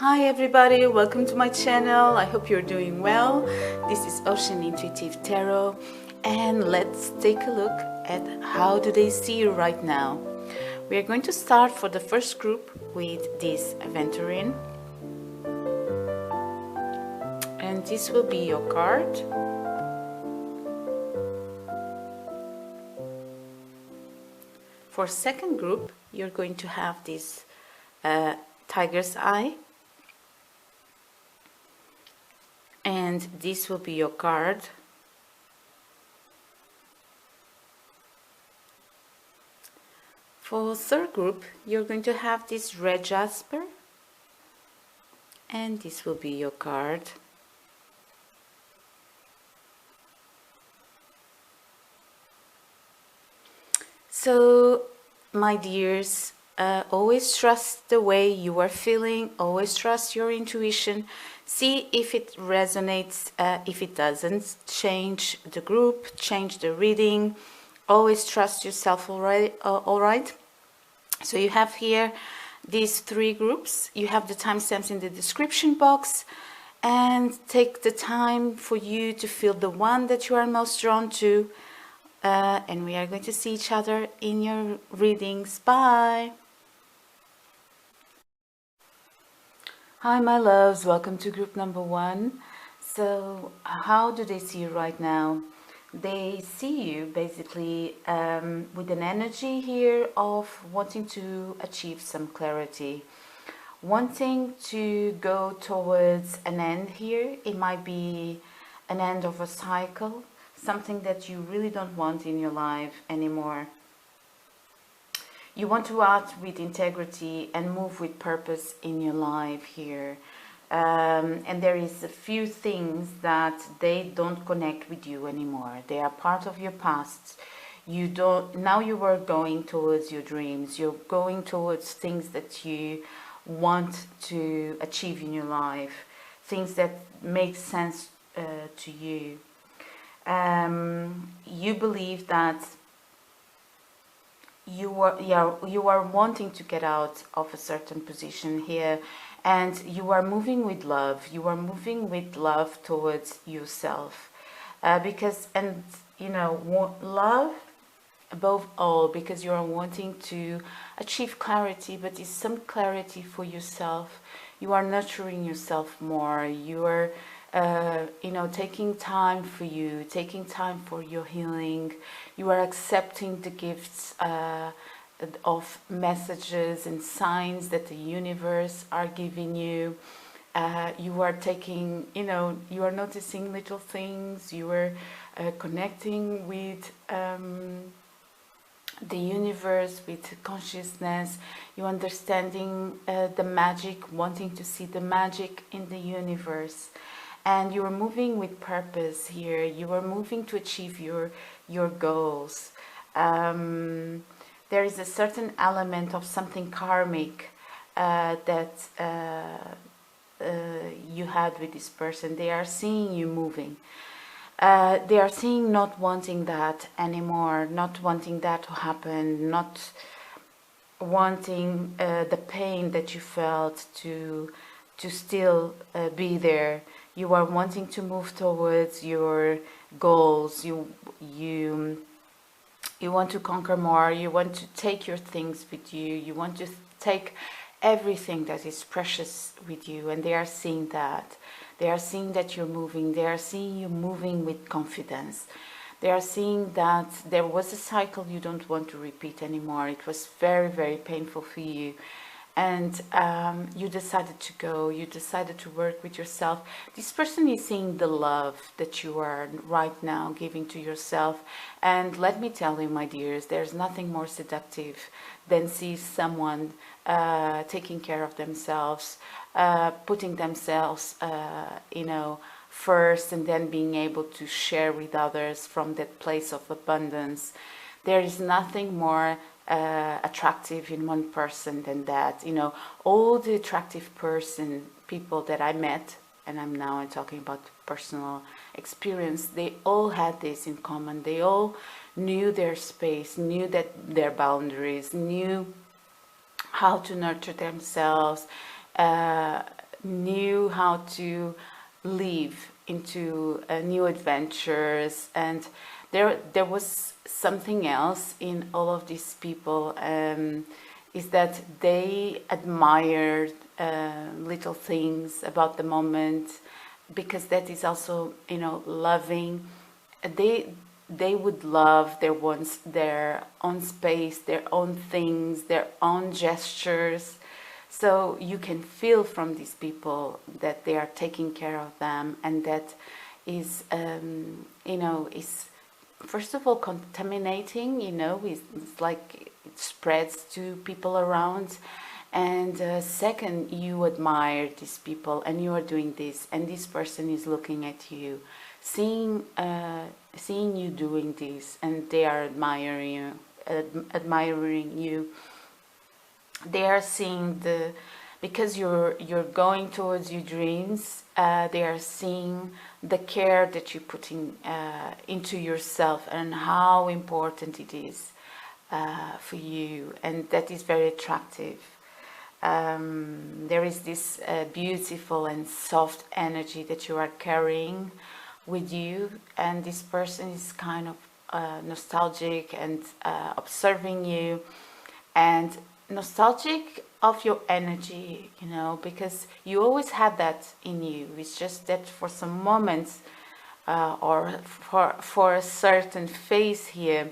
Hi everybody, welcome to my channel. I hope you're doing well. This is Ocean Intuitive Tarot, and let's take a look at how do they see you right now. We are going to start for the first group with this Aventurine, and this will be your card. For second group, you're going to have this Tiger's Eye, and this will be your card. For third group, you're going to have this Red Jasper, and this will be your card. So, my dears, always trust the way you are feeling, always trust your intuition, see if it resonates. If it doesn't, change the group, change the reading, always trust yourself. All right. So you have here these three groups. You have the timestamps in the description box, and take the time for you to feel the one that you are most drawn to. And we are going to see each other in your readings. Bye. Hi my loves, welcome to group number one. So how do they see you right now? They see you basically with an energy here of wanting to achieve some clarity, wanting to go towards an end here. It might be an end of a cycle, something that you really don't want in your life anymore. You want to act with integrity and move with purpose in your life here. And there is a few things that they don't connect with you anymore. They are part of your past. You don't, now you are going towards your dreams. You're going towards things that you want to achieve in your life, things that make sense to you. You believe that you are wanting to get out of a certain position here, and you are moving with love. You are moving with love towards yourself, because, and you know, love above all, because you are wanting to achieve clarity, but it's some clarity for yourself. You are nurturing yourself more. You are taking time for you, taking time for your healing. You are accepting the gifts of messages and signs that the universe are giving you. You are taking, you are noticing little things. You are connecting with the universe, with consciousness. You understanding the magic, wanting to see the magic in the universe. And you are moving with purpose here. You are moving to achieve your goals. There is a certain element of something karmic that you had with this person. They are seeing you moving. They are seeing not wanting that anymore, not wanting that to happen, not wanting the pain that you felt to still be there. You are wanting to move towards your goals. You want to conquer more. You want to take your things with you. You want to take everything that is precious with you, and they are seeing that. They are seeing that you're moving. They are seeing you moving with confidence. They are seeing that there was a cycle you don't want to repeat anymore. It was very, very painful for you. And you decided to go, you decided to work with yourself. This person is seeing the love that you are right now giving to yourself. And let me tell you, my dears, there's nothing more seductive than see someone taking care of themselves, putting themselves, first, and then being able to share with others from that place of abundance. There is nothing more attractive in one person than that. All the attractive people that I met, and I'm talking about personal experience, they all had this in common. They all knew their space, knew that their boundaries, knew how to nurture themselves. knew how to live into new adventures, and there was something else in all of these people, is that they admired little things about the moment, because that is also, you know, loving. They would love their own space, their own things, their own gestures. So you can feel from these people that they are taking care of them, and that is, you know, is first of all contaminating. You know, it's like it spreads to people around. And second, you admire these people, and you are doing this, and this person is looking at you, seeing you doing this, and they are admiring you. They are seeing because you're going towards your dreams. They are seeing the care that you're putting into yourself, and how important it is for you, and that is very attractive. There is this beautiful and soft energy that you are carrying with you, and this person is kind of nostalgic and observing you, and nostalgic of your energy, you know, because you always had that in you. It's just that for some moments or for a certain phase here,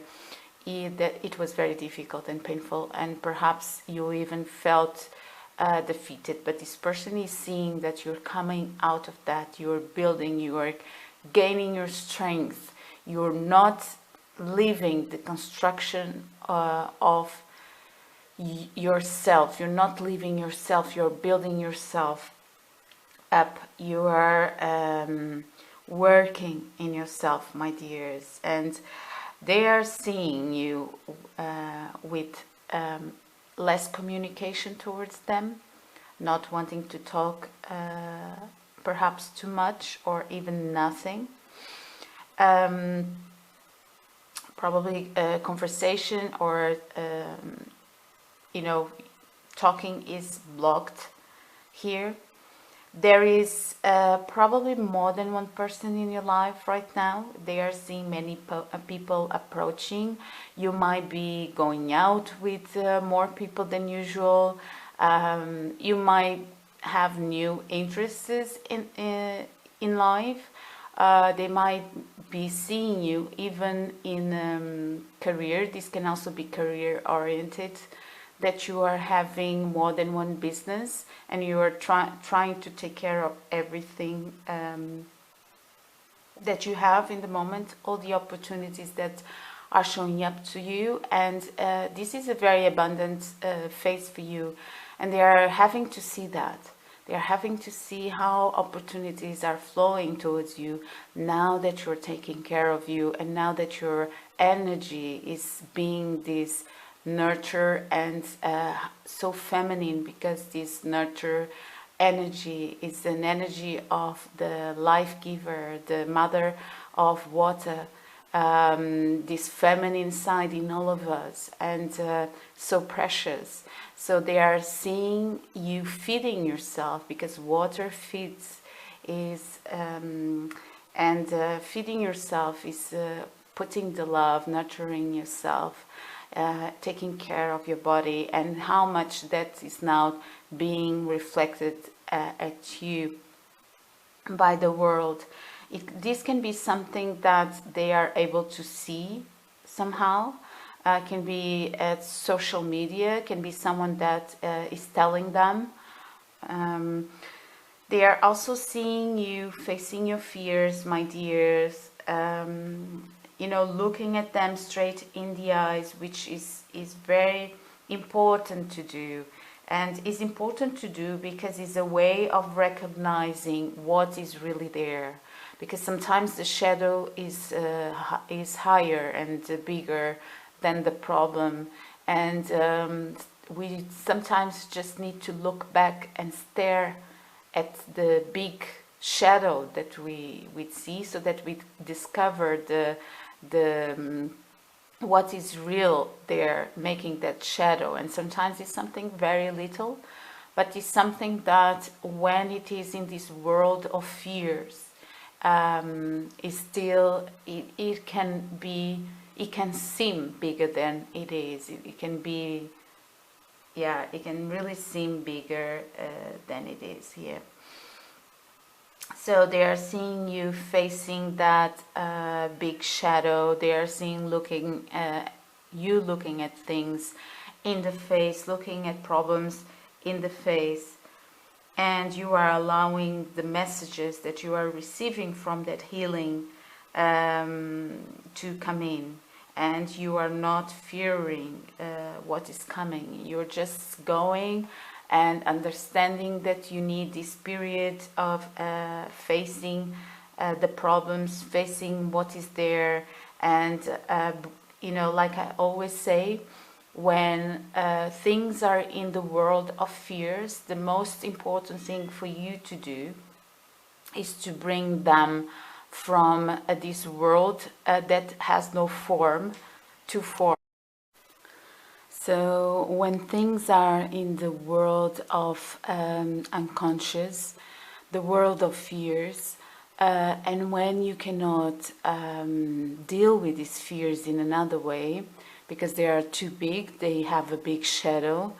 that it was very difficult and painful, and perhaps you even felt defeated. But this person is seeing that you're coming out of that, you're building, you are gaining your strength, you're not leaving the construction of yourself, you're not leaving yourself, you're building yourself up, you are working in yourself, my dears, and they are seeing you with less communication towards them, not wanting to talk perhaps too much or even nothing. Probably a conversation or you know, talking is blocked here. There is probably more than one person in your life right now. They are seeing many people approaching. You might be going out with more people than usual. You might have new interests in life. They might be seeing you even in career. This can also be career oriented, that you are having more than one business, and you are trying to take care of everything that you have in the moment, all the opportunities that are showing up to you, and this is a very abundant phase for you, and they are having to see that. They are having to see how opportunities are flowing towards you now that you're taking care of you, and now that your energy is being this nurture and so feminine, because this nurture energy is an energy of the life giver, the mother of water, this feminine side in all of us, and so precious. So they are seeing you feeding yourself, because water feeds is feeding yourself is putting the love, nurturing yourself, taking care of your body, and how much that is now being reflected at you by the world. This can be something that they are able to see somehow. Can be at social media, can be someone that is telling them. They are also seeing you facing your fears, my dears. You know, looking at them straight in the eyes, which is very important to do. And is important to do because it's a way of recognizing what is really there. Because sometimes the shadow is higher and bigger than the problem. And we sometimes just need to look back and stare at the big shadow that we see, so that we discover the what is real there making that shadow. And sometimes it's something very little, but it's something that when it is in this world of fears, is still, it can be, it can seem bigger than it is. It can be, yeah, it can really seem bigger than it is here. So they are seeing you facing that big shadow. They are seeing you looking at things in the face, looking at problems in the face, and you are allowing the messages that you are receiving from that healing to come in, and you are not fearing what is coming. You're just going and understanding that you need this period of facing the problems, facing what is there. And you know, like I always say, when things are in the world of fears, the most important thing for you to do is to bring them from this world that has no form to form. So when things are in the world of unconscious, the world of fears, and when you cannot deal with these fears in another way, because they are too big, they have a big shadow.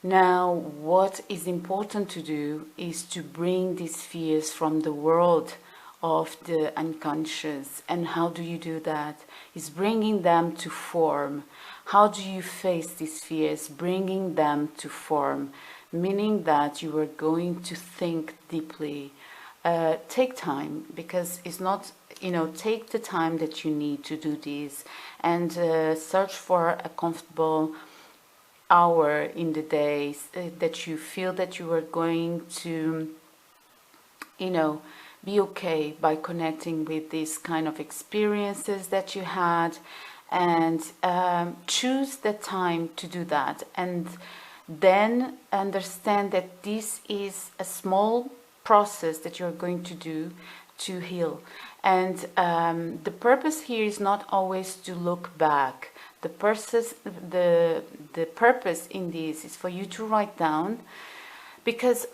Now, what is important to do is to bring these fears from the world of the unconscious. And how do you do that? Is bringing them to form. How do you face these fears? Bringing them to form, meaning that you are going to think deeply. Take time, because it's not, you know, take the time that you need to do this, and search for a comfortable hour in the day that you feel that you are going to, you know, be okay by connecting with these kind of experiences that you had, and choose the time to do that, and then understand that this is a small process that you're going to do to heal. And the purpose here is not always to look back. The purpose in this is for you to write down, because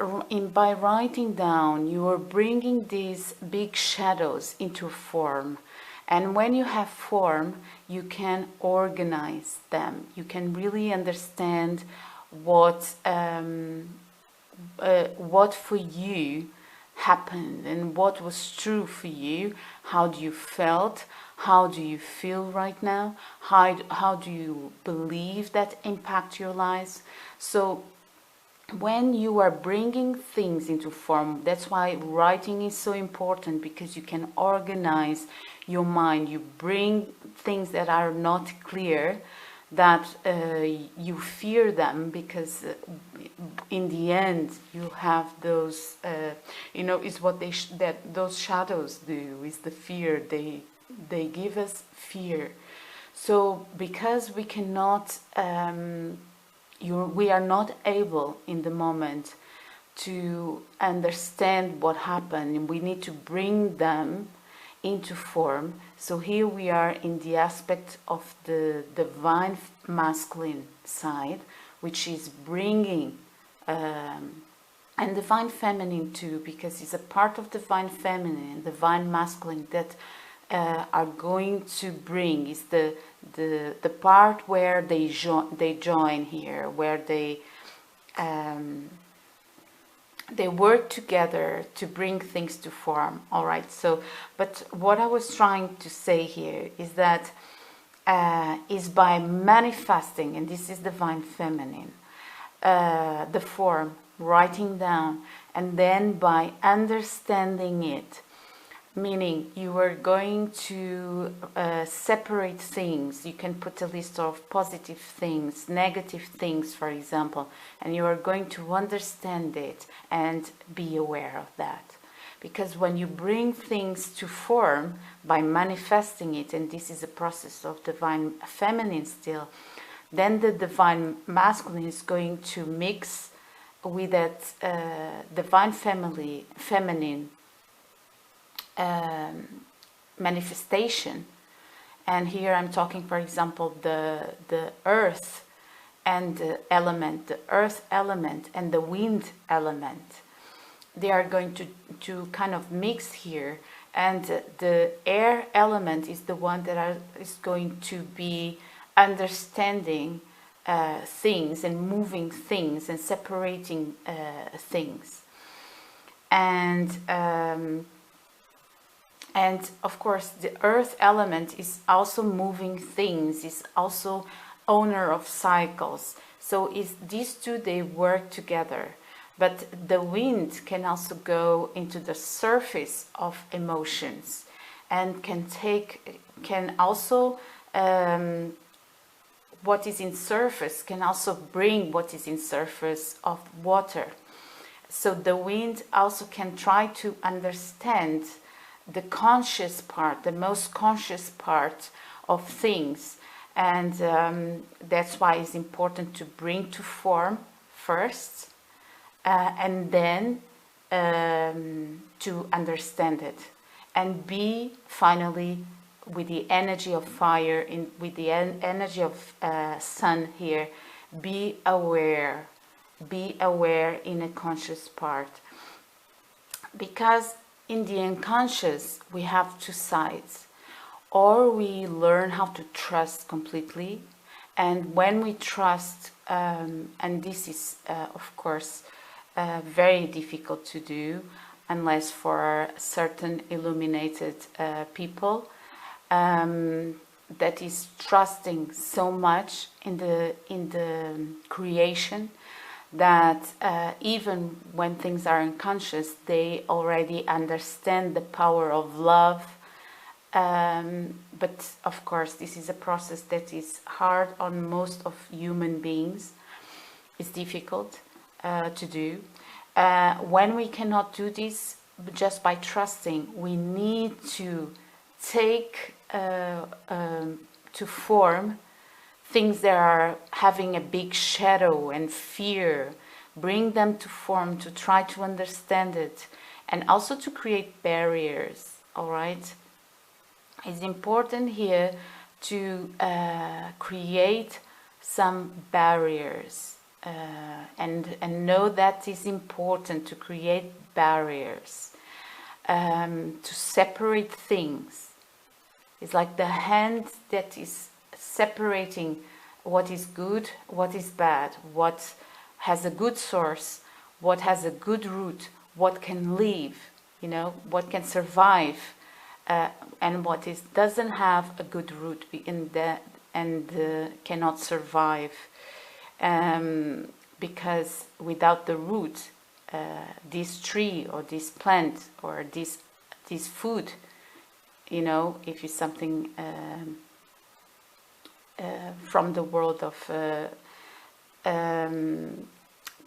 by writing down you are bringing these big shadows into form. And when you have form, you can organize them. You can really understand what for you happened and what was true for you. How do you felt? How do you feel right now? How do you believe that impact your lives? So when you are bringing things into form, that's why writing is so important, because you can organize your mind. You bring things that are not clear, that you fear them, because in the end you have those, you know, is what that those shadows do, is the fear. They give us fear. So because we cannot, we are not able in the moment to understand what happened, and we need to bring them into form. So here we are in the aspect of the divine masculine side, which is bringing, and divine feminine too, because it's a part of divine feminine and divine masculine that are going to bring, is the part where they join here, where they work together to bring things to form. All right. So, but what I was trying to say here is that is by manifesting, and this is divine feminine, the form, writing down, and then by understanding it, meaning you are going to separate things. You can put a list of positive things, negative things, for example, and you are going to understand it and be aware of that. Because when you bring things to form by manifesting it, and this is a process of divine feminine still, then the divine masculine is going to mix with that divine feminine manifestation. And here I'm talking, for example, the earth and the element, the earth element and the wind element, they are going to kind of mix here, and the air element is the one that is going to be understanding things and moving things and separating things. And of course the earth element is also moving things, is also owner of cycles. So these two, they work together. But the wind can also go into the surface of emotions and can also what is in surface can also bring what is in surface of water. So the wind also can try to understand the conscious part, the most conscious part of things. And that's why it's important to bring to form first, and then to understand it, and be finally with the energy of fire, with the energy of sun here, be aware in a conscious part. Because in the unconscious we have two sides. Or we learn how to trust completely, and when we trust, and this is of course very difficult to do unless for certain illuminated people, that is trusting so much in the creation that even when things are unconscious, they already understand the power of love. But of course this is a process that is hard on most of human beings. It's difficult to do. When we cannot do this just by trusting, we need to take to form things that are having a big shadow and fear, bring them to form, to try to understand it, and also to create barriers. All right, it's important here to create some barriers, and know that is important, to create barriers, to separate things. It's like the hand that is separating what is good, what is bad, what has a good source, what has a good root, what can live, what can survive, and what doesn't have a good root and cannot survive, because without the root, this tree or this plant or this food, if it's something from the world of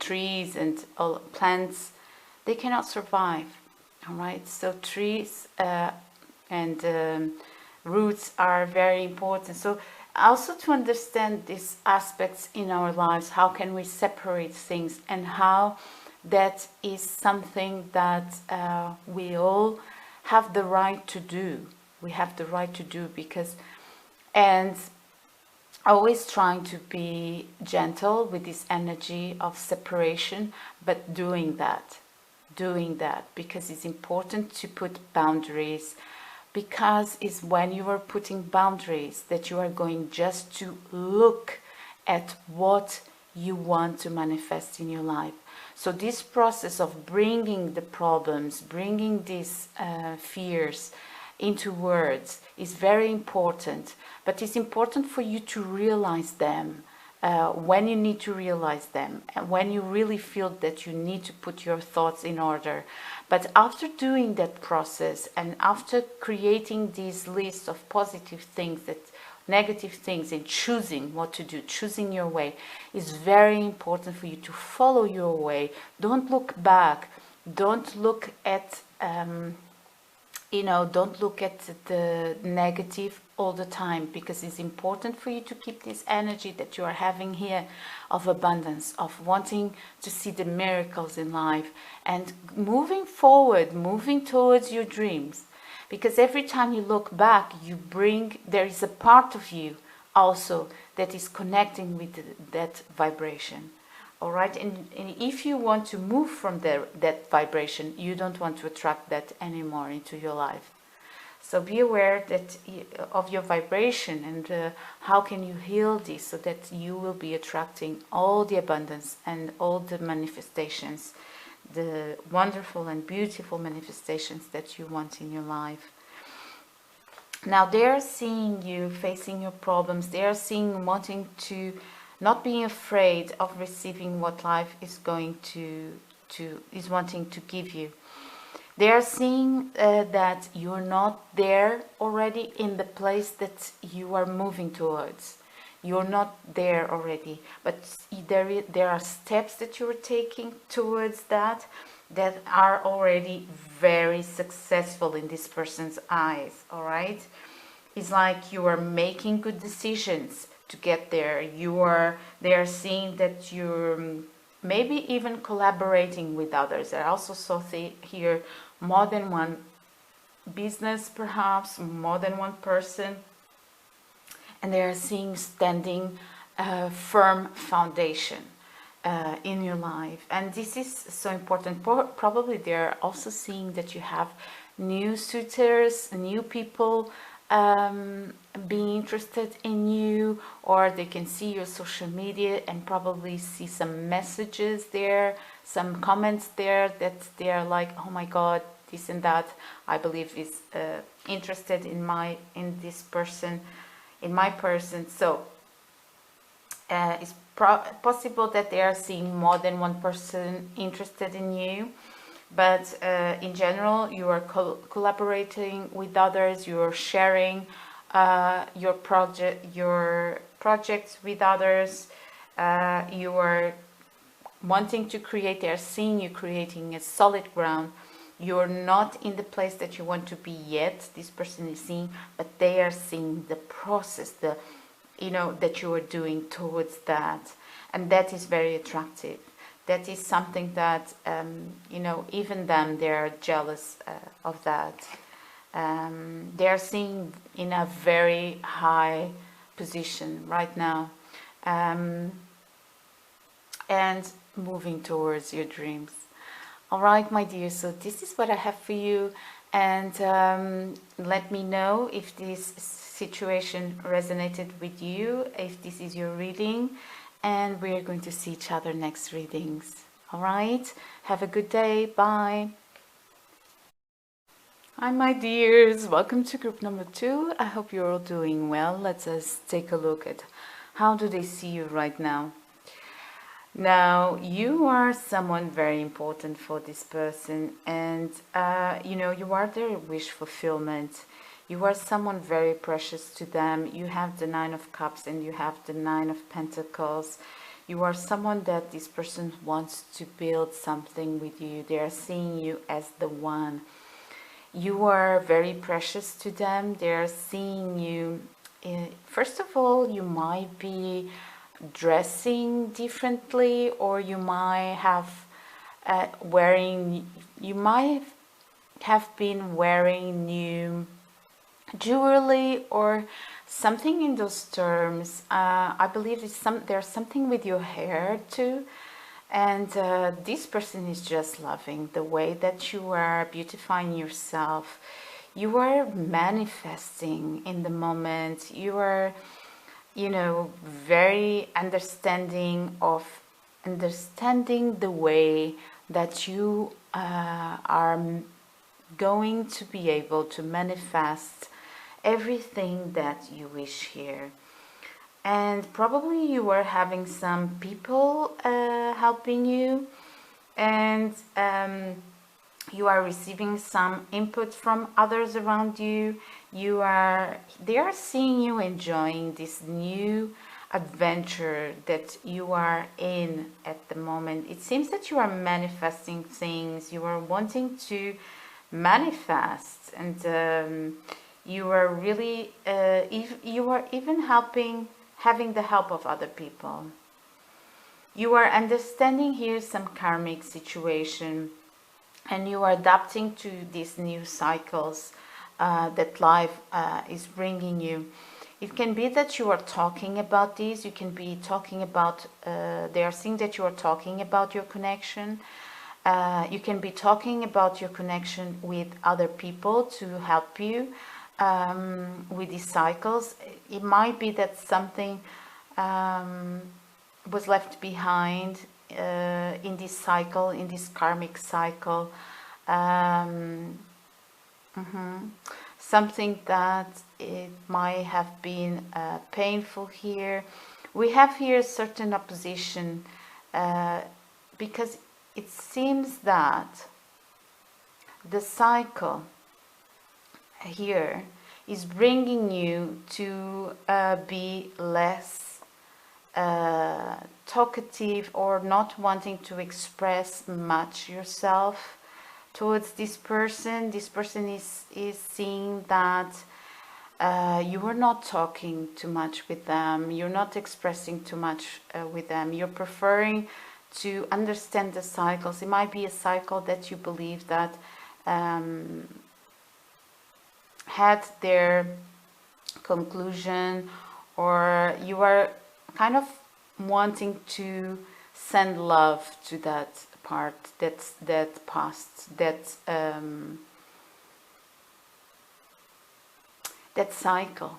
trees and all plants, they cannot survive. All right, so trees and roots are very important. So also to understand these aspects in our lives, how can we separate things, and how that is something that we all have the right to do. We have the right to do, because, and always trying to be gentle with this energy of separation, but doing that, because it's important to put boundaries, because it's when you are putting boundaries that you are going just to look at what you want to manifest in your life. So this process of bringing the problems, bringing these fears into words is very important, but it's important for you to realize them when you need to realize them, and when you really feel that you need to put your thoughts in order. But after doing that process, and after creating these lists of positive things, negative things, and choosing what to do, choosing your way, is very important for you to follow your way. Don't look back, don't look at don't look at the negative all the time, because it's important for you to keep this energy that you are having here of abundance, of wanting to see the miracles in life, and moving forward, moving towards your dreams. Because every time you look back, there is a part of you also that is connecting with that vibration. All right, and if you want to move from that vibration, you don't want to attract that anymore into your life. So be aware that of your vibration, and how can you heal this so that you will be attracting all the abundance and all the manifestations, the wonderful and beautiful manifestations that you want in your life. Now they are seeing you facing your problems. They are seeing wanting to not being afraid of receiving what life is going is wanting to give you. They are seeing that you're not there already in the place that you are moving towards. You're not there already, but there are steps that you're taking towards that are already very successful in this person's eyes. All right, it's like you are making good decisions to get there. They are seeing that you're maybe even collaborating with others. I also saw here more than one business, perhaps more than one person, and they are seeing standing a firm foundation in your life. And this is so important. Probably they're also seeing that you have new suitors, new people being interested in you, or they can see your social media and probably see some messages there, some comments there that they're like, oh my god, this and that, I believe is interested in this person, in my person. So it's possible that they are seeing more than one person interested in you. But in general, you are collaborating with others. You are sharing your projects with others. You are wanting to create. They are seeing you creating a solid ground. You are not in the place that you want to be yet. This person is seeing, but they are seeing the process, that you are doing towards that, and that is very attractive. That is something that, even them, they are jealous of that. They are seeing in a very high position right now, and moving towards your dreams. All right, my dear, so this is what I have for you, and let me know if this situation resonated with you, if this is your reading. And we are going to see each other next readings. All right? Have a good day. Bye. Hi, my dears. Welcome to group number 2. I hope you're all doing well. Let's take a look at how do they see you right now. Now, you are someone very important for this person, and you are their wish fulfillment. You are someone very precious to them. You have the 9 of Cups and you have the 9 of Pentacles. You are someone that this person wants to build something with you. They are seeing you as the one. You are very precious to them. They are seeing you. First of all, you might be dressing differently, or you might have been wearing new jewelry or something in those terms. I believe there's something with your hair too, and this person is just loving the way that you are beautifying yourself. You are manifesting in the moment. You are very understanding the way that you are going to be able to manifest everything that you wish here. And probably you are having some people helping you, and you are receiving some input from others around you. They are seeing you enjoying this new adventure that you are in at the moment. It seems that you are manifesting things. You are wanting to manifest, and you are really you are even having the help of other people. You are understanding here some karmic situation, and you are adapting to these new cycles that life is bringing you. It can be that you are talking about this. You can be talking about, they are seeing that you are talking about your connection. You can be talking about your connection with other people to help you with these cycles. It might be that something was left behind in this cycle, in this karmic cycle. Something that it might have been painful here. We have here a certain opposition because it seems that the cycle here is bringing you to be less talkative or not wanting to express much yourself towards this person. This person is seeing that you are not talking too much with them, you're not expressing too much with them, you're preferring to understand the cycles. It might be a cycle that you believe that had their conclusion, or you are kind of wanting to send love to that part, that past, that cycle,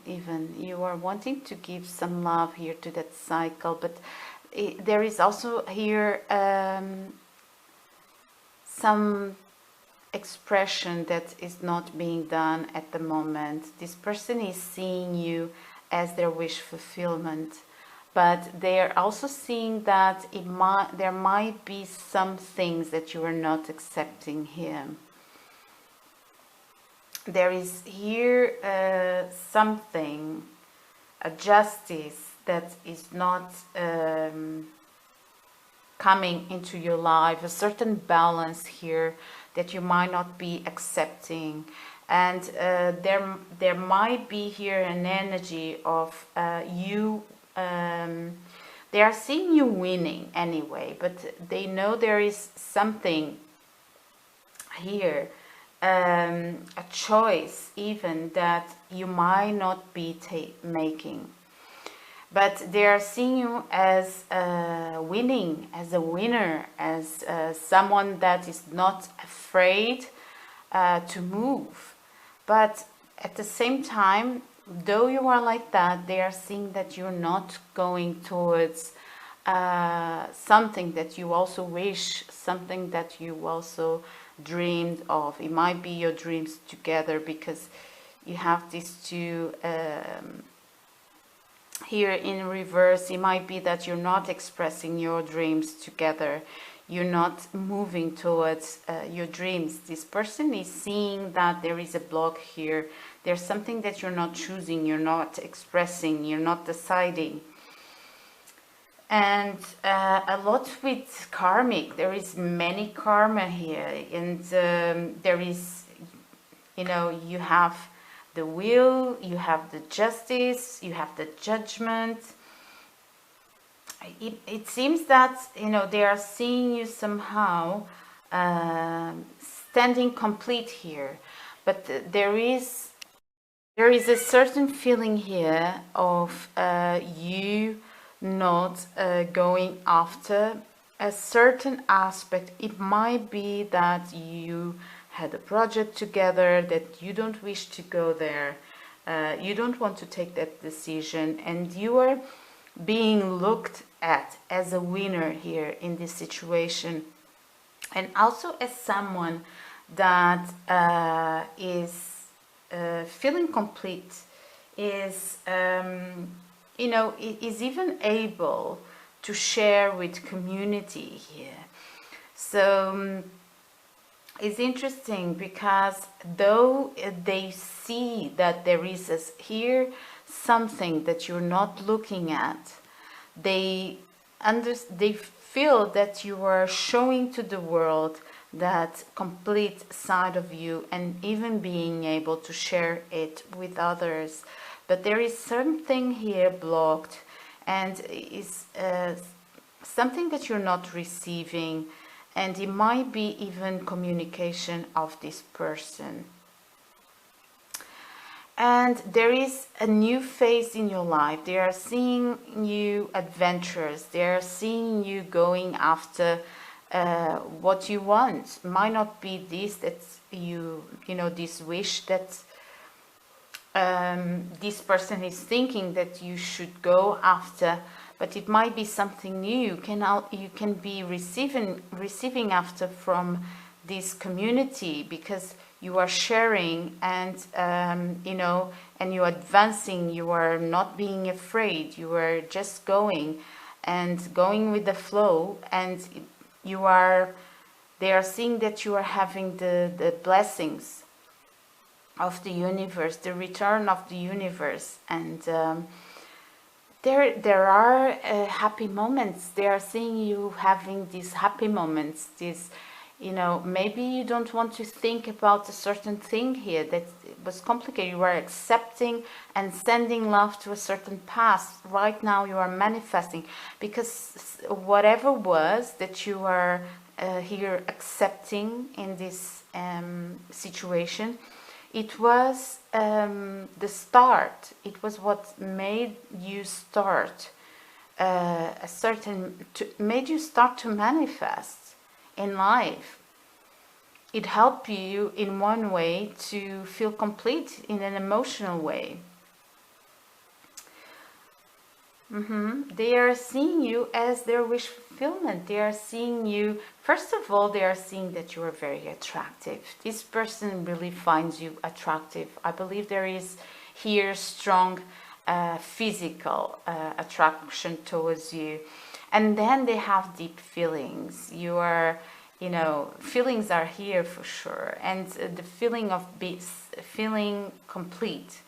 even you are wanting to give some love here to that cycle. But there is also here some expression that is not being done at the moment. This person is seeing you as their wish fulfillment, but they are also seeing that there might be some things that you are not accepting him. There is here something, a justice that is not coming into your life, a certain balance here that you might not be accepting. And there might be here an energy of you, they are seeing you winning anyway, but they know there is something here, a choice even that you might not be making. But they are seeing you as winning, as a winner, as someone that is not afraid to move. But at the same time, though you are like that, they are seeing that you're not going towards something that you also wish, something that you also dreamed of. It might be your dreams together, because you have these two here in reverse. It might be that you're not expressing your dreams together, you're not moving towards your dreams. This person is seeing that there is a block here, there's something that you're not choosing, you're not expressing, you're not deciding. And a lot with karmic, there is many karma here, and there is, you know, you have the will, you have the justice, you have the judgment. It seems that, you know, they are seeing you somehow standing complete here, but there is a certain feeling here of you not going after a certain aspect. It might be that you had a project together, that you don't wish to go there, you don't want to take that decision, and you are being looked at as a winner here in this situation, and also as someone that is feeling complete, is you know, is even able to share with community here. So it's interesting, because though they see that there is here something that you're not looking at, they feel that you are showing to the world that complete side of you, and even being able to share it with others. But there is something here blocked, and is something that you're not receiving, and it might be even communication of this person. And there is a new phase in your life. They are seeing you adventurous. They are seeing you going after what you want. Might not be this that you know, this wish that this person is thinking that you should go after, but it might be something new. You can be receiving after from this community, because you are sharing, and you know, and you're advancing. You are not being afraid. You are just going and going with the flow, and you are. They are seeing that you are having the blessings of the universe, the return of the universe, and there are happy moments. They are seeing you having these happy moments. This, you know, maybe you don't want to think about a certain thing here that was complicated. You are accepting and sending love to a certain past. Right now you are manifesting, because whatever was that you are here accepting in this situation, it was the start. It was what made you start made you start to manifest in life. It helped you in one way to feel complete in an emotional way. They are seeing you as their wish fulfillment. They are seeing you, first of all, they are seeing that you are very attractive. This person really finds you attractive. I believe there is here strong physical attraction towards you. And then they have deep feelings. You are, you know, feelings are here for sure. And the feeling of feeling complete.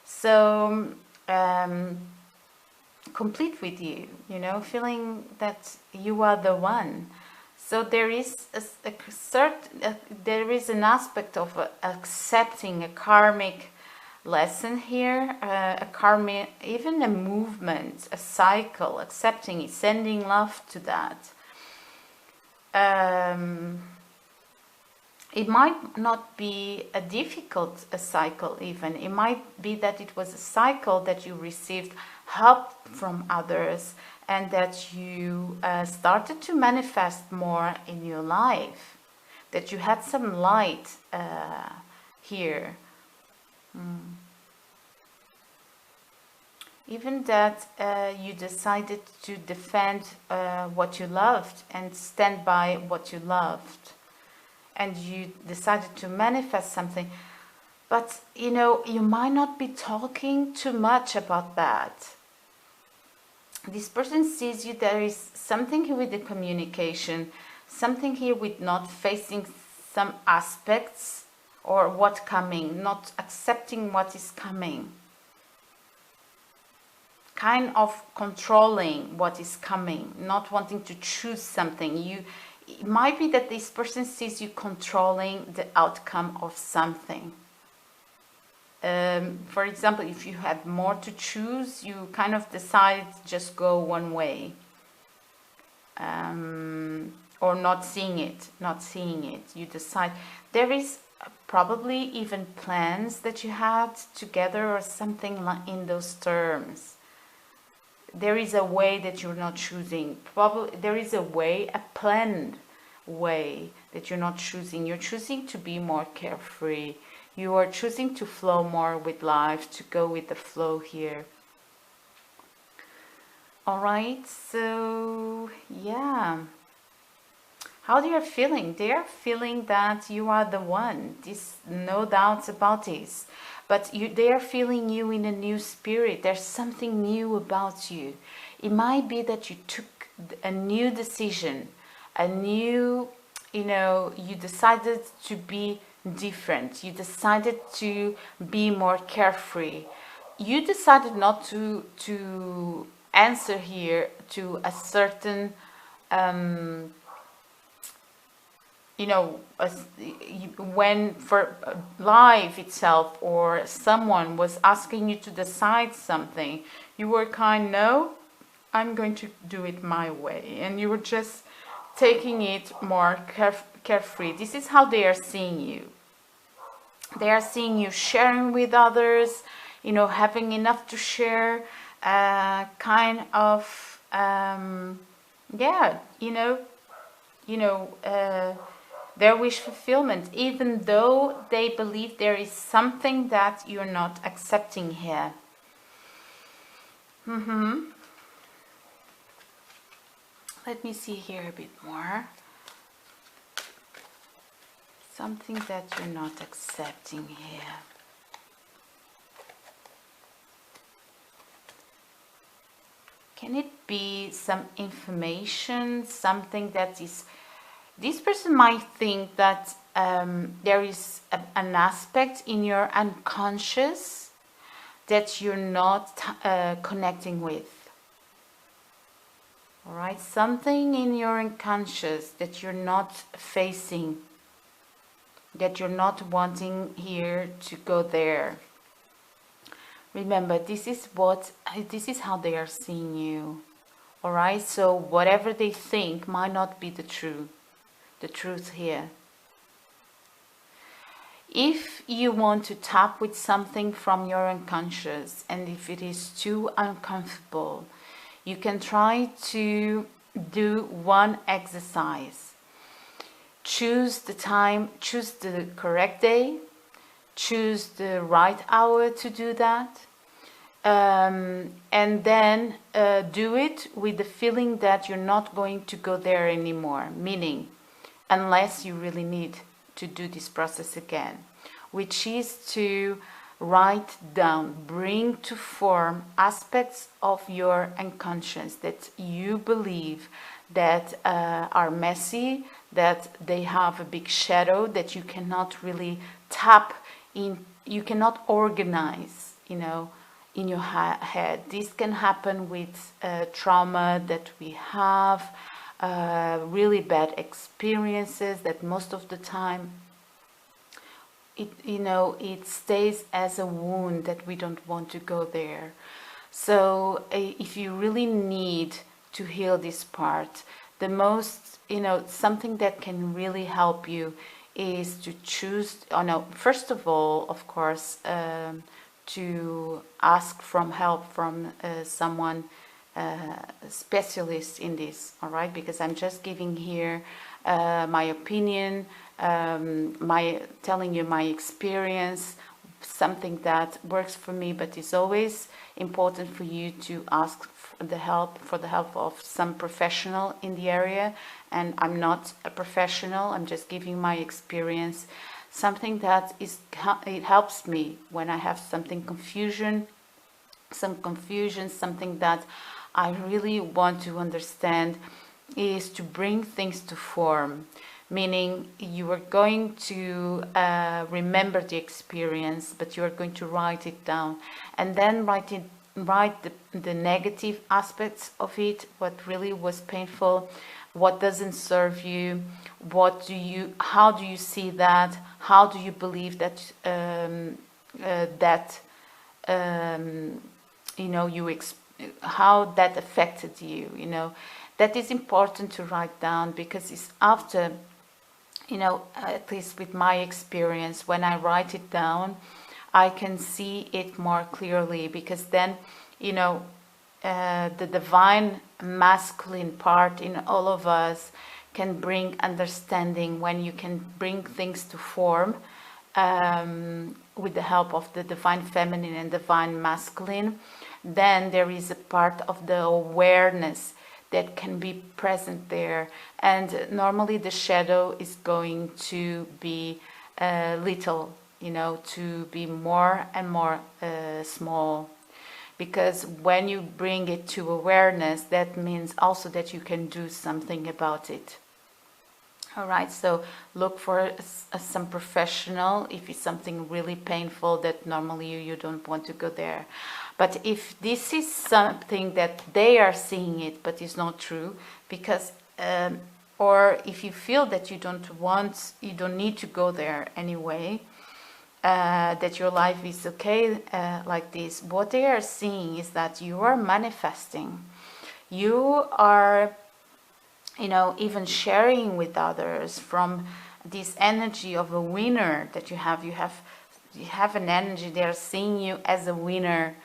So, complete with you, you know, feeling that you are the one. So there is there is an aspect of accepting a karmic lesson here, a karmic, even a movement, a cycle, accepting it, sending love to that. It might not be a difficult cycle even. It might be that it was a cycle that you received help from others, and that you started to manifest more in your life, that you had some light here. Even that you decided to defend what you loved and stand by what you loved, and you decided to manifest something. But you know, you might not be talking too much about that. This person sees you, there is something here with the communication, something here with not facing some aspects or what coming, not accepting what is coming, kind of controlling what is coming, not wanting to choose something. It might be that this person sees you controlling the outcome of something. For example, if you had more to choose, you kind of decide just go one way, or not seeing it. You decide. There is probably even plans that you had together or something in those terms. There is a way that you're not choosing. Probably there is a way, a planned way that you're not choosing. You're choosing to be more carefree. You are choosing to flow more with life, to go with the flow here. All right, so yeah. How they are feeling? They are feeling that you are the one. This, no doubts about this. But they are feeling you in a new spirit. There's something new about you. It might be that you took a new decision, a new, you know, you decided to be different. You decided to be more carefree. You decided not to answer here to a certain you know, when for life itself or someone was asking you to decide something, you were no, I'm going to do it my way, and you were just taking it more carefree. This is how they are seeing you. They are seeing you sharing with others, you know, having enough to share, kind of, yeah, their wish fulfillment, even though they believe there is something that you're not accepting here. Let me see here a bit more. Something that you're not accepting here. Can it be some information, something that is... This person might think that there is an aspect in your unconscious that you're not connecting with. All right, something in your unconscious that you're not facing, that you're not wanting here to go there. Remember, this is how they are seeing you. All right, so whatever they think might not be the truth here. If you want to tap with something from your unconscious, and if it is too uncomfortable, you can try to do one exercise. Choose the time, choose the correct day, choose the right hour to do that, and then do it with the feeling that you're not going to go there anymore, meaning unless you really need to do this process again, which is to write down, bring to form aspects of your unconscious that you believe that are messy, that they have a big shadow, that you cannot really tap in, you cannot organize, in your head. This can happen with trauma that we have, really bad experiences that most of the time it stays as a wound that we don't want to go there. So if you really need to heal this part, the most, something that can really help you is to choose, first of all, of course, to ask from help from someone specialist in this, all right? Because I'm just giving here my opinion, telling you my experience, something that works for me, but it's always important for you to ask for the help of some professional in the area. And I'm not a professional, I'm just giving my experience, something that it helps me when I have something confusion, something that I really want to understand, is to bring things to form. Meaning you are going to remember the experience, but you are going to write it down, and then write the negative aspects of it, what really was painful, what doesn't serve you, how do you see that, how do you believe that how that affected you, that is important to write down, because it's after, at least with my experience, when I write it down, I can see it more clearly, because then, the divine masculine part in all of us can bring understanding. When you can bring things to form with the help of the divine feminine and divine masculine, then there is a part of the awareness that can be present there, and normally the shadow is going to be little, to be more and more small, because when you bring it to awareness, that means also that you can do something about it. All right, so look for some professional if it's something really painful that normally you don't want to go there. But if this is something that they are seeing it, but it's not true, because, or if you feel that you don't need to go there anyway, that your life is okay like this, what they are seeing is that you are manifesting. You are, even sharing with others from this energy of a winner that you have you have an energy. They are seeing you as a winner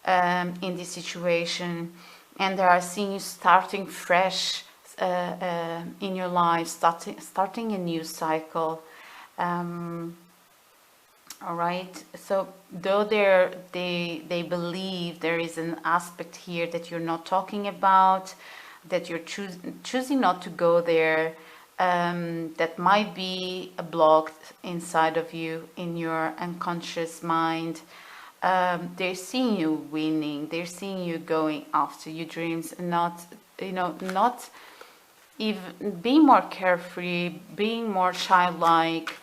in this situation, and they are seeing you starting fresh in your life, starting a new cycle. All right, so though they believe there is an aspect here that you're not talking about, that you're choosing not to go there, that might be blocked inside of you in your unconscious mind. They're seeing you winning, they're seeing you going after your dreams, and not even being more carefree, being more childlike.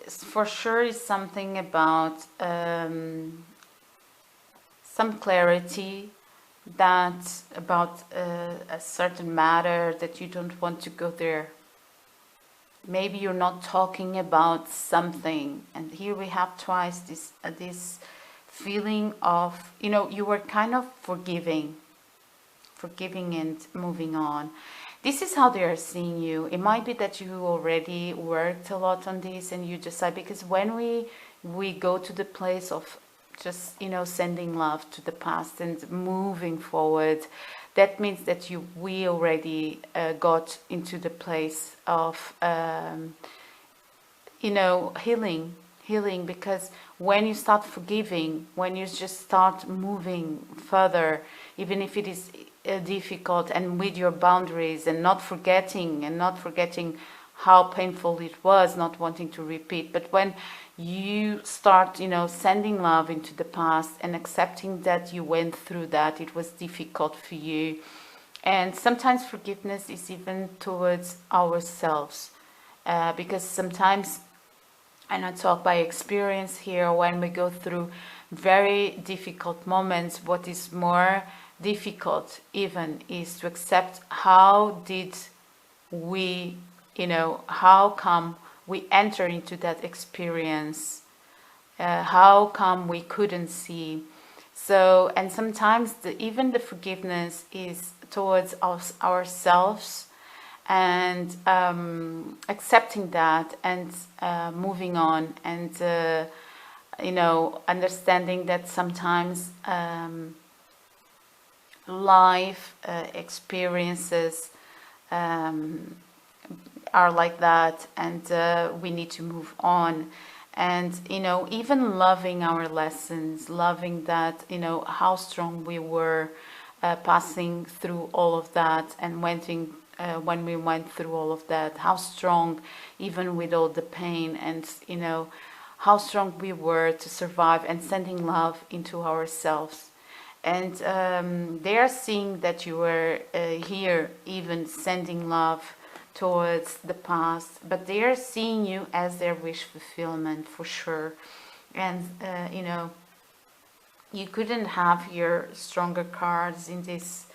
For sure is something about some clarity, that about a certain matter that you don't want to go there. Maybe you're not talking about something, and here we have twice this feeling of, you were kind of forgiving and moving on. This is how they are seeing you. It might be that you already worked a lot on this, and you decide, because when we go to the place of just sending love to the past and moving forward, that means that we already got into the place of healing, because when you start forgiving, when you just start moving further, even if it is difficult, and with your boundaries, and not forgetting how painful it was, not wanting to repeat, but when you start sending love into the past and accepting that you went through that, it was difficult for you. And sometimes forgiveness is even towards ourselves, because sometimes, and I talk by experience here, when we go through very difficult moments, what is more difficult even is to accept how did we, how come we enter into that experience, how come we couldn't see. So, and sometimes even the forgiveness is towards ourselves, and accepting that, and moving on, and understanding that sometimes life experiences are like that, and we need to move on. And even loving our lessons, loving that, how strong we were passing through all of that, and when we went through all of that, how strong, even with all the pain, and how strong we were to survive, and sending love into ourselves. And they are seeing that you were here, even sending love towards the past, but they are seeing you as their wish fulfillment, for sure. And you couldn't have your stronger cards in this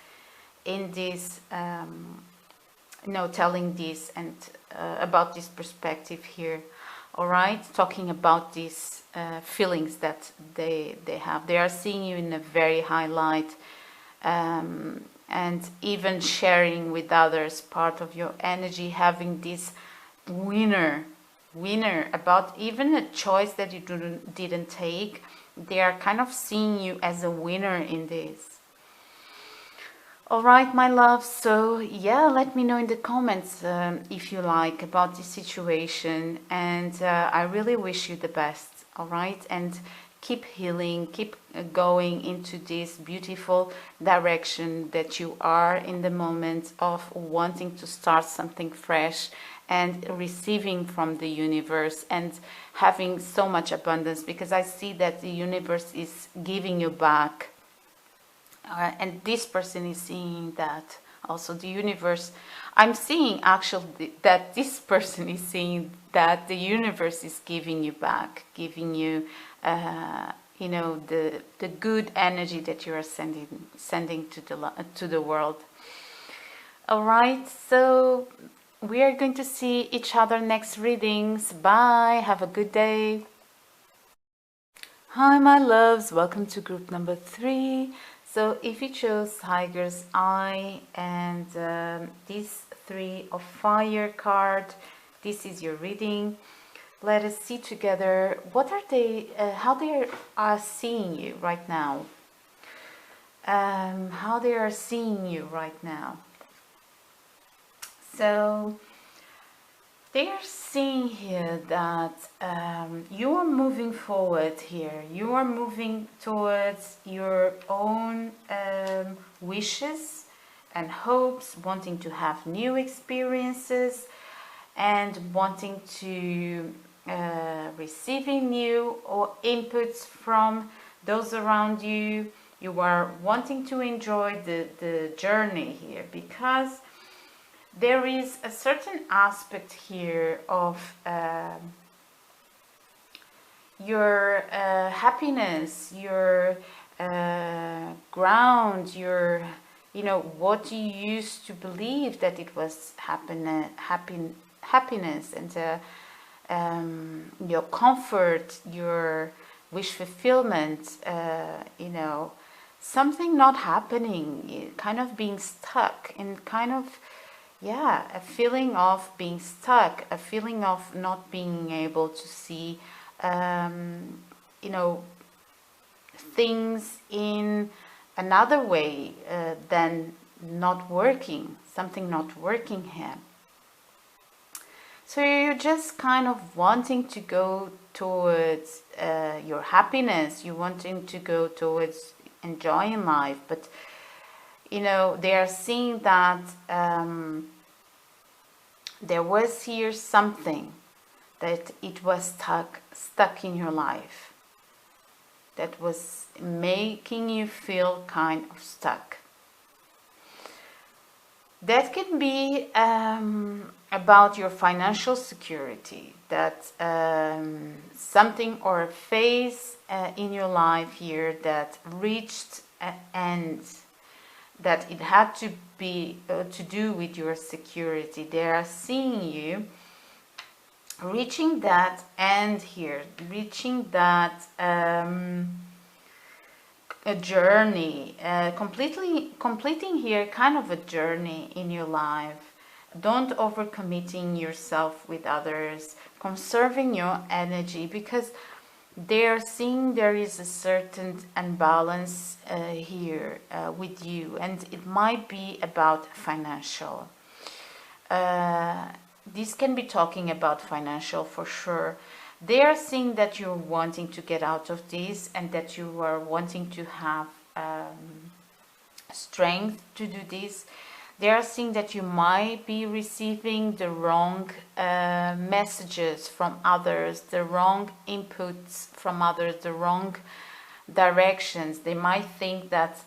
telling this, and about this perspective here. All right, talking about these feelings that they have. They are seeing you in a very high light, and even sharing with others part of your energy, having this winner about even a choice that you didn't take. They are kind of seeing you as a winner in this. All right, my love. So yeah, let me know in the comments if you like about this situation, and I really wish you the best. All right, and keep healing, keep going into this beautiful direction that you are in the moment of wanting to start something fresh, and receiving from the universe, and having so much abundance, because I see that the universe is giving you back. And this person is seeing that also. The universe, I'm seeing actually that this person is seeing that the universe is giving you back, giving you the good energy that you are sending to the world. All right, so we are going to see each other next readings. Bye, have a good day. Hi my loves, welcome to group number 3. So if you chose Tiger's Eye and this Three of Fire card, this is your reading. Let us see together what are they, how they are seeing you right now. How they are seeing you right now. So they are seeing here that you are moving forward here. You are moving towards your own wishes and hopes, wanting to have new experiences and wanting to receiving new or inputs from those around you. You are wanting to enjoy the journey here, because there is a certain aspect here of your happiness, your ground, your, you know, what you used to believe that it was happiness and your comfort, your wish fulfillment, you know, something not happening, kind of being stuck in kind of, yeah, a feeling of being stuck, a feeling of not being able to see, you know, things in another way than not working, something not working here. So you're just kind of wanting to go towards your happiness, you're wanting to go towards enjoying life, but you know, they are seeing that there was here something that it was stuck in your life, that was making you feel kind of stuck. That can be about your financial security, that something or a phase in your life here that reached an end, that it had to be to do with your security. They are seeing you reaching that end here, reaching that a journey, completing here kind of a journey in your life. Don't overcommitting yourself with others, conserving your energy, because they are seeing there is a certain imbalance here with you, and it might be about financial. This can be talking about financial for sure. They are seeing that you're wanting to get out of this, and that you are wanting to have strength to do this. They are seeing that you might be receiving the wrong messages from others, the wrong inputs from others, the wrong directions. They might think that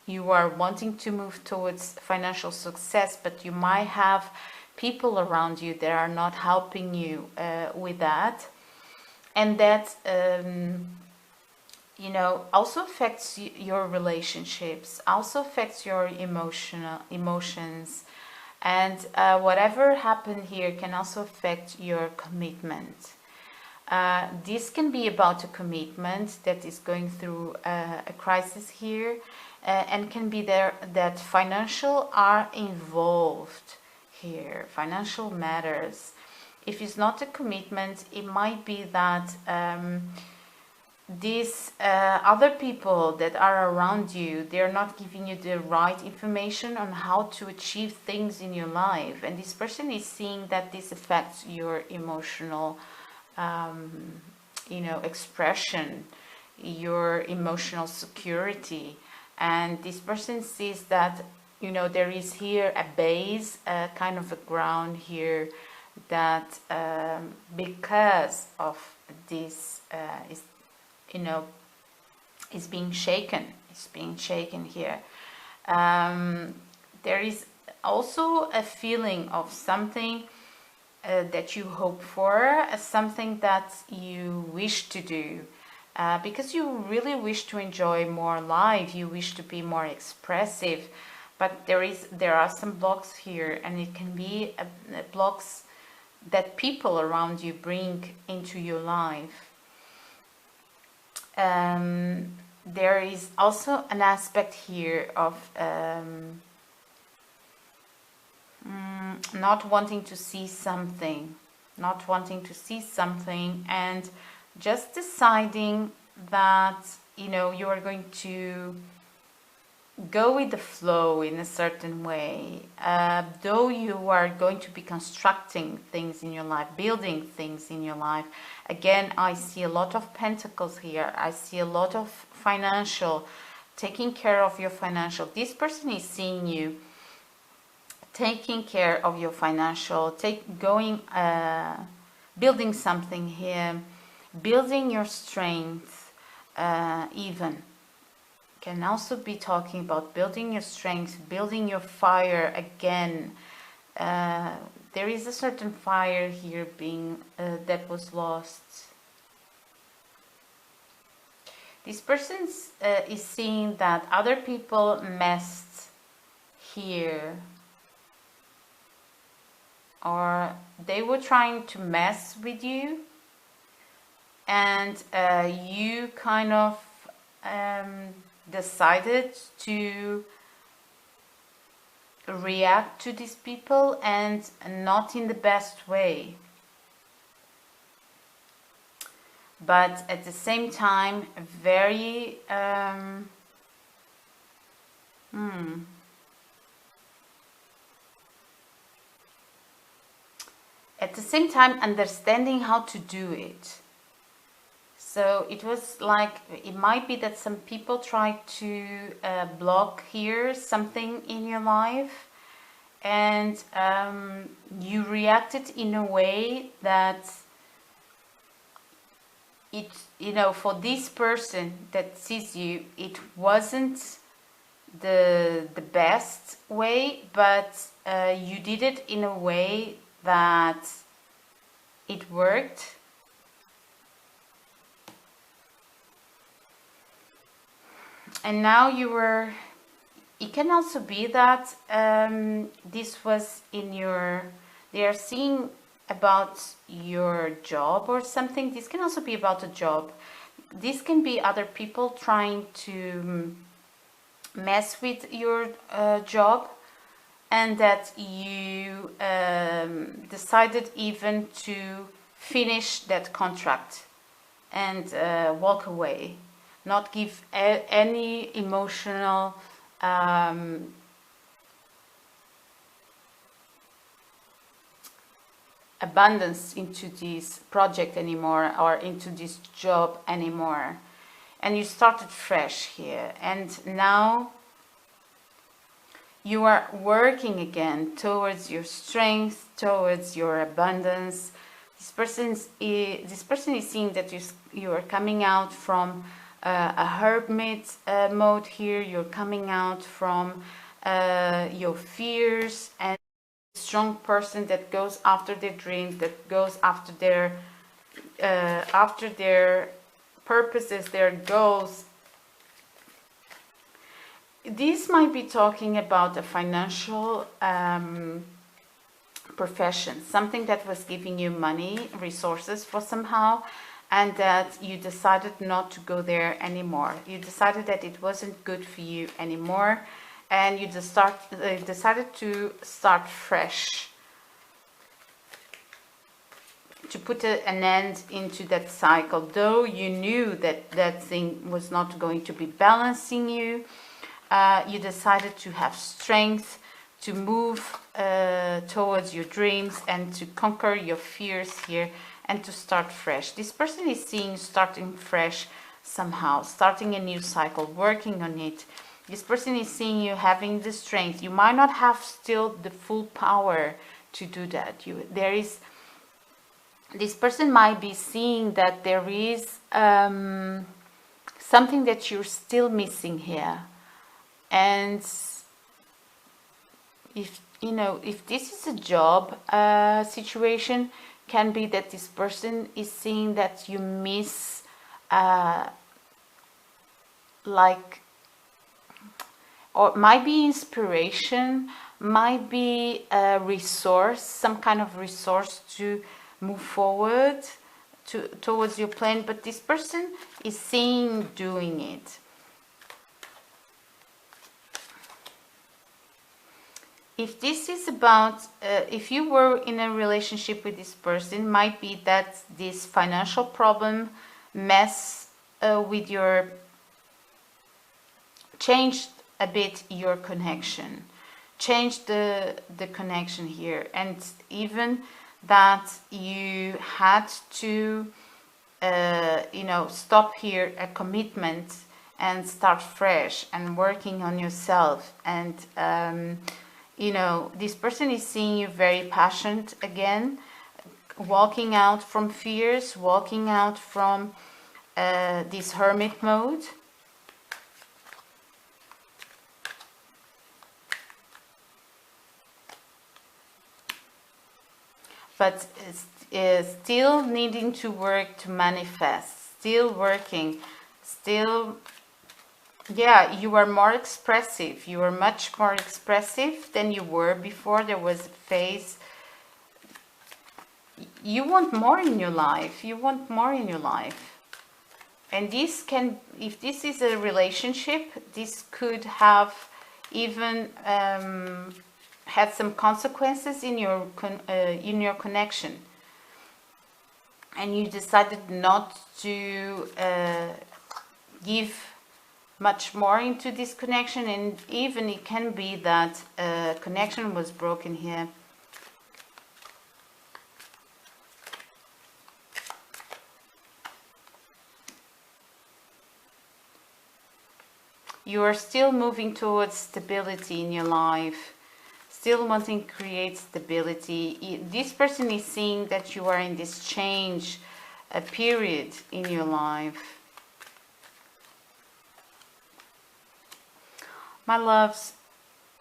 you are wanting to move towards financial success, but you might have people around you that are not helping you with that. And that you know, also affects your relationships, also affects your emotions, and whatever happened here can also affect your commitment. This can be about a commitment that is going through a crisis here, and can be there that financial are involved here, financial matters. If it's not a commitment, it might be that these other people that are around you, they're not giving you the right information on how to achieve things in your life, and this person is seeing that this affects your emotional you know, expression, your emotional security. And this person sees that, you know, there is here a base, kind of a ground here, that because of this is, you know, is being shaken. It's being shaken here. There is also a feeling of something that you hope for, something that you wish to do, because you really wish to enjoy more life, you wish to be more expressive, but there are some blocks here, and it can be blocks that people around you bring into your life. there is also an aspect here of not wanting to see something, and just deciding that, you know, you are going to go with the flow in a certain way, though you are going to be constructing things in your life, building things in your life. Again, I see a lot of pentacles here. I see a lot of financial, taking care of your financial. This person is seeing you taking care of your financial, building something here, building your strength, even can also be talking about building your strength, building your fire again. There is a certain fire here being that was lost. This person is seeing that other people messed here, or they were trying to mess with you, and you kind of decided to react to these people, and not in the best way. But at the same time, very at the same time understanding how to do it. So it was like, it might be that some people try to block here something in your life, and you reacted in a way that it, you know, for this person that sees you, it wasn't the best way, but you did it in a way that it worked. And now it can also be that this was in your, they are seeing about your job or something. This can also be about a job. This can be other people trying to mess with your job, and that you decided even to finish that contract and walk away. Not give any emotional abundance into this project anymore, or into this job anymore. And you started fresh here, and now you are working again towards your strength, towards your abundance. This person is seeing that you are coming out from a hermit mode here. You're coming out from your fears, and a strong person that goes after their dreams, that goes after their purposes, their goals. This might be talking about a financial profession, something that was giving you money, resources for somehow, and that you decided not to go there anymore. You decided that it wasn't good for you anymore, and you just decided to start fresh, to put an end into that cycle, though you knew that that thing was not going to be balancing you. You decided to have strength, to move towards your dreams, and to conquer your fears here, and to start fresh. This person is seeing starting fresh somehow, starting a new cycle, working on it. This person is seeing you having the strength. You might not have still the full power to do that. This person might be seeing that there is something that you're still missing here. And if this is a job situation, can be that this person is seeing that you miss or might be inspiration, might be a resource, some kind of resource to move forward towards your plan, but this person is seeing doing it. if this is about, if you were in a relationship with this person, might be that this financial problem mess with your, changed a bit your connection, changed the connection here, and even that you had to you know, stop here a commitment and start fresh and working on yourself. And you know, this person is seeing you very passionate again, walking out from fears, walking out from this hermit mode. But still needing to work to manifest, still working, still, yeah, you are more expressive. You are much more expressive than you were before. There was a phase. You want more in your life. You want more in your life. And this can, if this is a relationship, this could have even had some consequences in your connection. And you decided not to give much more into this connection, and even it can be that connection was broken here. You are still moving towards stability in your life, still wanting to create stability. This person is seeing that you are in this change period in your life. My loves,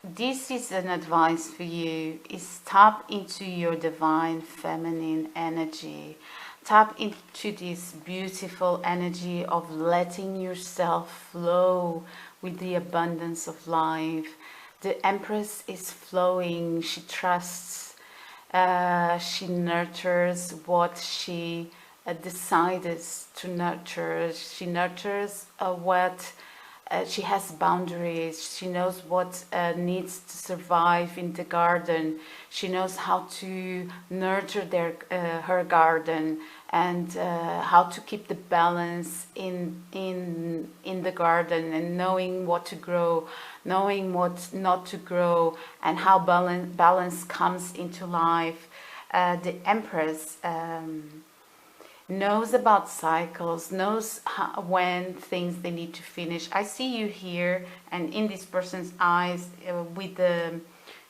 this is an advice for you, is tap into your divine feminine energy. Tap into this beautiful energy of letting yourself flow with the abundance of life. The Empress is flowing, she trusts, she nurtures what she decided to nurture. She nurtures what she has boundaries. She knows what needs to survive in the garden. She knows how to nurture her garden, and how to keep the balance in the garden, and knowing what to grow, knowing what not to grow, and how balance comes into life. The Empress knows about cycles, knows when things they need to finish. I see you here, and in this person's eyes, with the,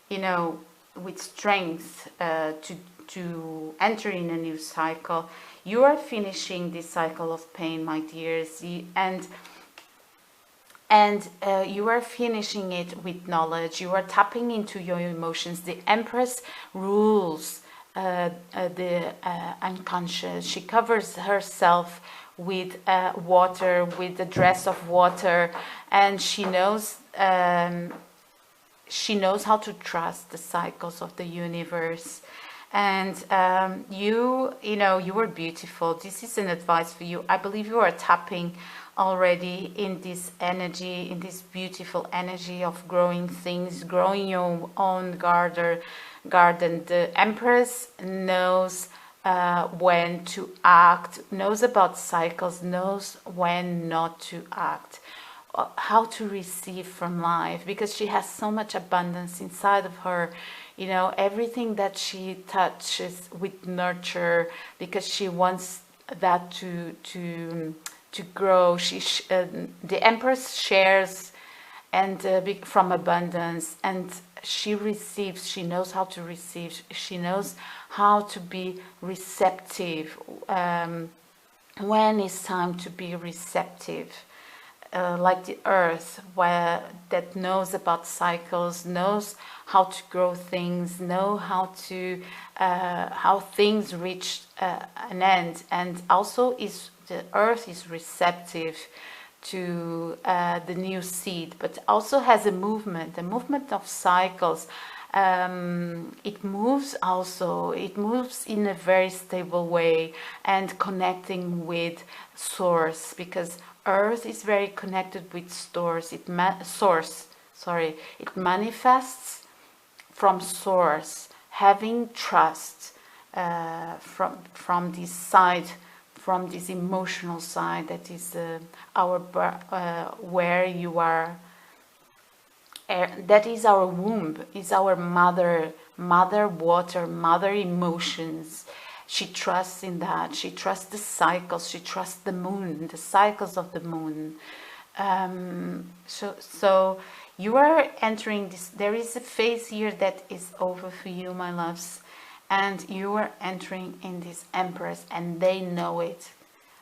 you know, with strength to enter in a new cycle. You are finishing this cycle of pain, my dears, and you are finishing it with knowledge. You are tapping into your emotions. The Empress rules the unconscious. She covers herself with water, with a dress of water, and she knows how to trust the cycles of the universe. And you know, you are beautiful. This is an advice for you. I believe you are tapping already in this energy, in this beautiful energy of growing things, growing your own garden. The Empress knows when to act, knows about cycles, knows when not to act, how to receive from life, because she has so much abundance inside of her. You know, everything that she touches with nurture, because she wants that to grow. The Empress shares and from abundance, and she receives. She knows how to receive. She knows how to be receptive when it's time to be receptive. Like the earth, that knows about cycles, knows how to grow things, know how things reach an end, and also the earth is receptive to the new seed, but also has a movement of cycles. It moves in a very stable way, and connecting with source, because earth is very connected with source. It manifests from source, having trust from this side, from this emotional side that is where you are. That is our womb, is our mother water, mother emotions. She trusts in that. She trusts the cycles. She trusts the moon, the cycles of the moon. So you are entering this. There is a phase here that is over for you, my loves, and you are entering in this Empress, and they know it.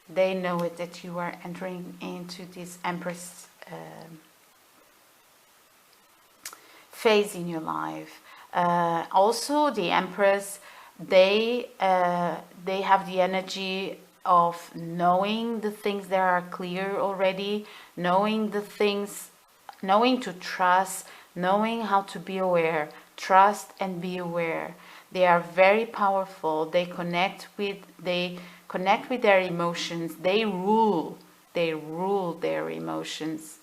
They know it that you are entering into this Empress phase in your life. Also, the Empress, they have the energy of knowing the things that are clear already, knowing the things, knowing to trust, knowing how to be aware. Trust and be aware. They are very powerful. They connect with their emotions. They rule their emotions.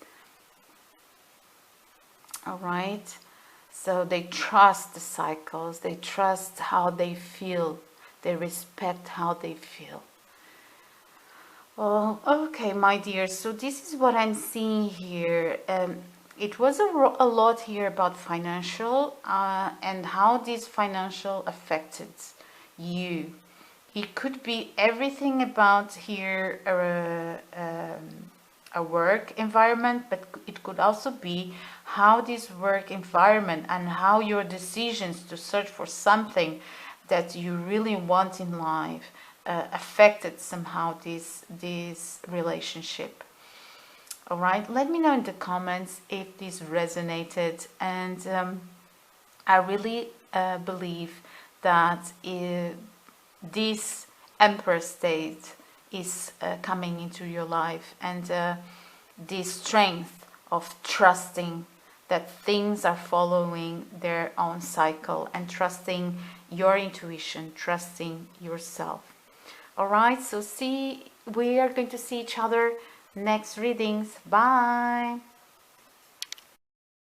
All right. So they trust the cycles. They trust how they feel. They respect how they feel. Oh, okay, my dear. So this is what I'm seeing here. It was a lot here about financial and how this financial affected you. It could be everything about here a work environment, but it could also be how this work environment and how your decisions to search for something that you really want in life affected somehow this relationship. All right, let me know in the comments if this resonated, and I really believe that this Emperor state is coming into your life, and the strength of trusting that things are following their own cycle, and trusting your intuition, trusting yourself. All right, so we are going to see each other next readings. Bye.